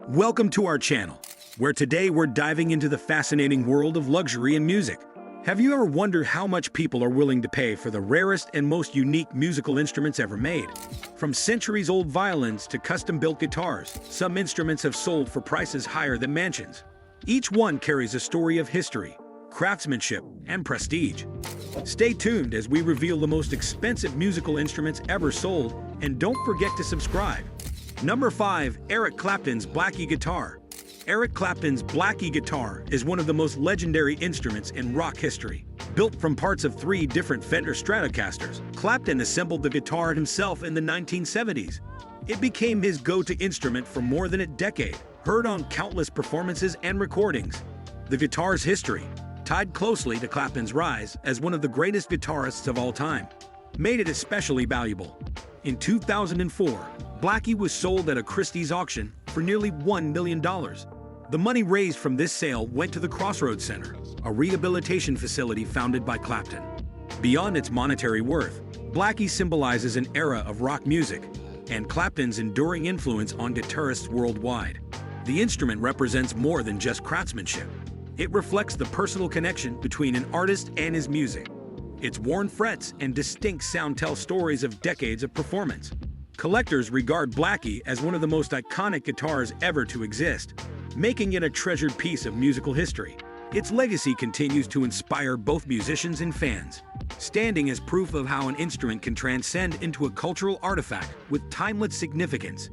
Welcome to our channel, where today we're diving into the fascinating world of luxury and music. Have you ever wondered how much people are willing to pay for the rarest and most unique musical instruments ever made? From centuries-old violins to custom-built guitars, some instruments have sold for prices higher than mansions. Each one carries a story of history, craftsmanship, and prestige. Stay tuned as we reveal the most expensive musical instruments ever sold, and don't forget to subscribe. Number 5. Eric Clapton's Blackie Guitar. Eric Clapton's Blackie guitar is one of the most legendary instruments in rock history. Built from parts of 3 different Fender Stratocasters, Clapton assembled the guitar himself in the 1970s. It became his go-to instrument for more than a decade, heard on countless performances and recordings. The guitar's history, tied closely to Clapton's rise as one of the greatest guitarists of all time, made it especially valuable. In 2004, Blackie was sold at a Christie's auction for nearly $1 million. The money raised from this sale went to the Crossroads Center, a rehabilitation facility founded by Clapton. Beyond its monetary worth, Blackie symbolizes an era of rock music and Clapton's enduring influence on guitarists worldwide. The instrument represents more than just craftsmanship. It reflects the personal connection between an artist and his music. Its worn frets and distinct sound tell stories of decades of performance. Collectors regard Blackie as one of the most iconic guitars ever to exist, making it a treasured piece of musical history. Its legacy continues to inspire both musicians and fans, standing as proof of how an instrument can transcend into a cultural artifact with timeless significance.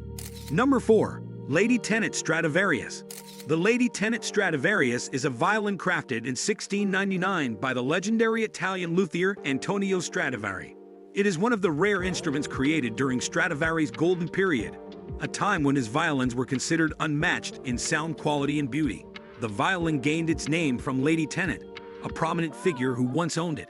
Number 4. Lady Tennet Stradivarius. The Lady Tennet Stradivarius is a violin crafted in 1699 by the legendary Italian luthier Antonio Stradivari. It is one of the rare instruments created during Stradivari's golden period, a time when his violins were considered unmatched in sound quality and beauty. The violin gained its name from Lady Tennet, a prominent figure who once owned it.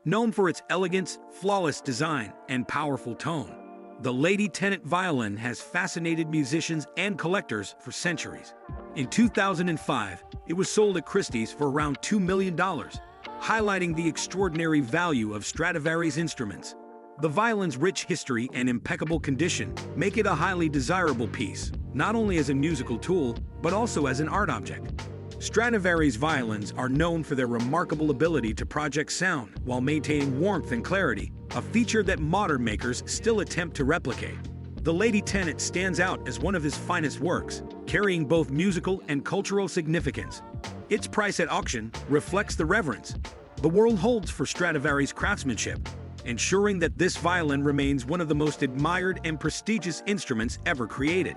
Known for its elegance, flawless design, and powerful tone, the Lady Tennet violin has fascinated musicians and collectors for centuries. In 2005, it was sold at Christie's for around $2 million, highlighting the extraordinary value of Stradivari's instruments. The violin's rich history and impeccable condition make it a highly desirable piece, not only as a musical tool, but also as an art object. Stradivari's violins are known for their remarkable ability to project sound while maintaining warmth and clarity, a feature that modern makers still attempt to replicate. The Lady Tennet stands out as one of his finest works, carrying both musical and cultural significance. Its price at auction reflects the reverence the world holds for Stradivari's craftsmanship, ensuring that this violin remains one of the most admired and prestigious instruments ever created.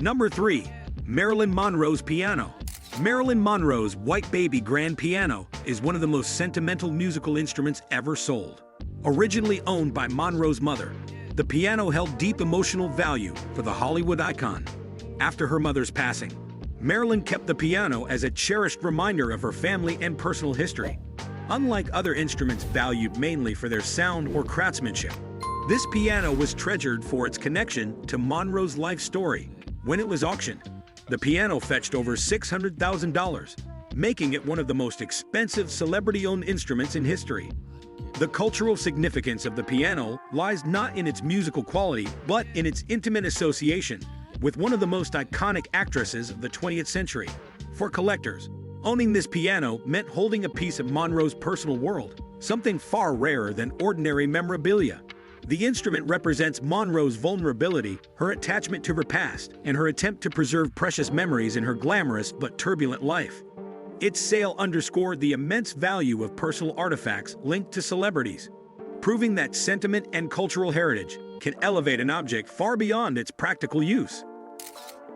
Number 3. Marilyn Monroe's Piano. Marilyn Monroe's White Baby grand piano is one of the most sentimental musical instruments ever sold. Originally owned by Monroe's mother, the piano held deep emotional value for the Hollywood icon. After her mother's passing, Marilyn kept the piano as a cherished reminder of her family and personal history. Unlike other instruments valued mainly for their sound or craftsmanship, this piano was treasured for its connection to Monroe's life story. When it was auctioned, the piano fetched over $600,000, making it one of the most expensive celebrity-owned instruments in history. The cultural significance of the piano lies not in its musical quality, but in its intimate association with one of the most iconic actresses of the 20th century. For collectors, owning this piano meant holding a piece of Monroe's personal world, something far rarer than ordinary memorabilia. The instrument represents Monroe's vulnerability, her attachment to her past, and her attempt to preserve precious memories in her glamorous but turbulent life. Its sale underscored the immense value of personal artifacts linked to celebrities, proving that sentiment and cultural heritage can elevate an object far beyond its practical use.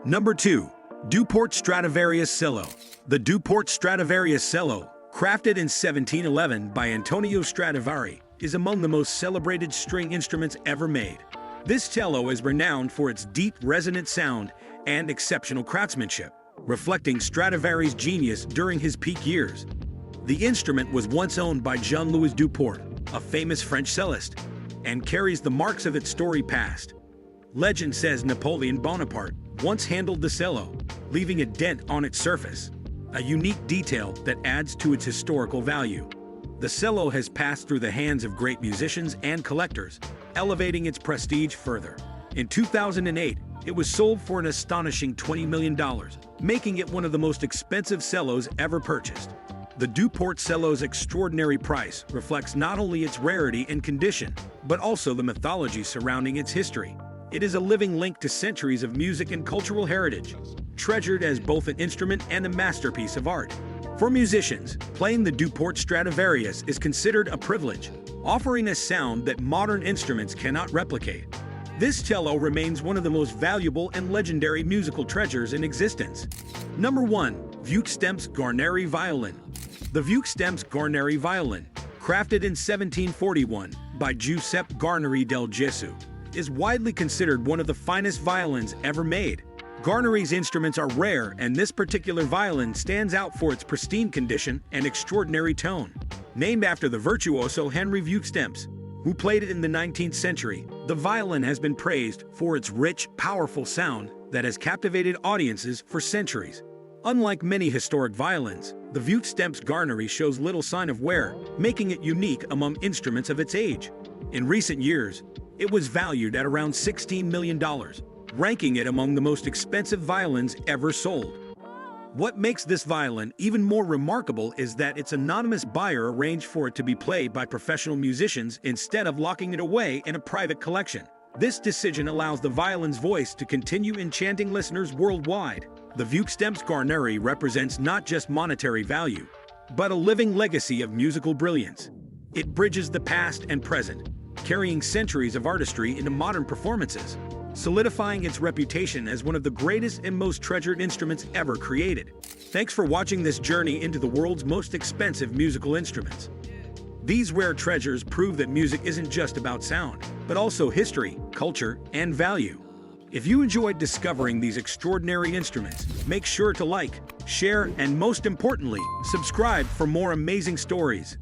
Number 2. Duport Stradivarius Cello. The Duport Stradivarius cello, crafted in 1711 by Antonio Stradivari, is among the most celebrated string instruments ever made. This cello is renowned for its deep, resonant sound and exceptional craftsmanship, reflecting Stradivari's genius during his peak years. The instrument was once owned by Jean-Louis Duport, a famous French cellist, and carries the marks of its storied past. Legend says Napoleon Bonaparte once handled the cello, leaving a dent on its surface, a unique detail that adds to its historical value. The cello has passed through the hands of great musicians and collectors, elevating its prestige further. In 2008, It was sold for an astonishing $20 million, making it one of the most expensive cellos ever purchased. The Duport cello's extraordinary price reflects not only its rarity and condition, but also the mythology surrounding its history. It is a living link to centuries of music and cultural heritage, treasured as both an instrument and a masterpiece of art. For musicians, playing the Duport Stradivarius is considered a privilege, offering a sound that modern instruments cannot replicate. This cello remains one of the most valuable and legendary musical treasures in existence. Number 1. Vieuxtemps Guarneri Violin. The Vieuxtemps Guarneri Violin, crafted in 1741 by Giuseppe Guarneri del Gesù, is widely considered one of the finest violins ever made. Guarneri's instruments are rare, and this particular violin stands out for its pristine condition and extraordinary tone. Named after the virtuoso Henry Vieuxtemps, who played it in the 19th century, the violin has been praised for its rich, powerful sound that has captivated audiences for centuries. Unlike many historic violins, the Vieuxtemps Guarneri shows little sign of wear, making it unique among instruments of its age. In recent years, it was valued at around $16 million, ranking it among the most expensive violins ever sold. What makes this violin even more remarkable is that its anonymous buyer arranged for it to be played by professional musicians instead of locking it away in a private collection. This decision allows the violin's voice to continue enchanting listeners worldwide. The Vieuxtemps Guarneri represents not just monetary value, but a living legacy of musical brilliance. It bridges the past and present, carrying centuries of artistry into modern performances, solidifying its reputation as one of the greatest and most treasured instruments ever created. Thanks for watching this journey into the world's most expensive musical instruments. These rare treasures prove that music isn't just about sound, but also history, culture, and value. If you enjoyed discovering these extraordinary instruments, make sure to like, share, and most importantly, subscribe for more amazing stories.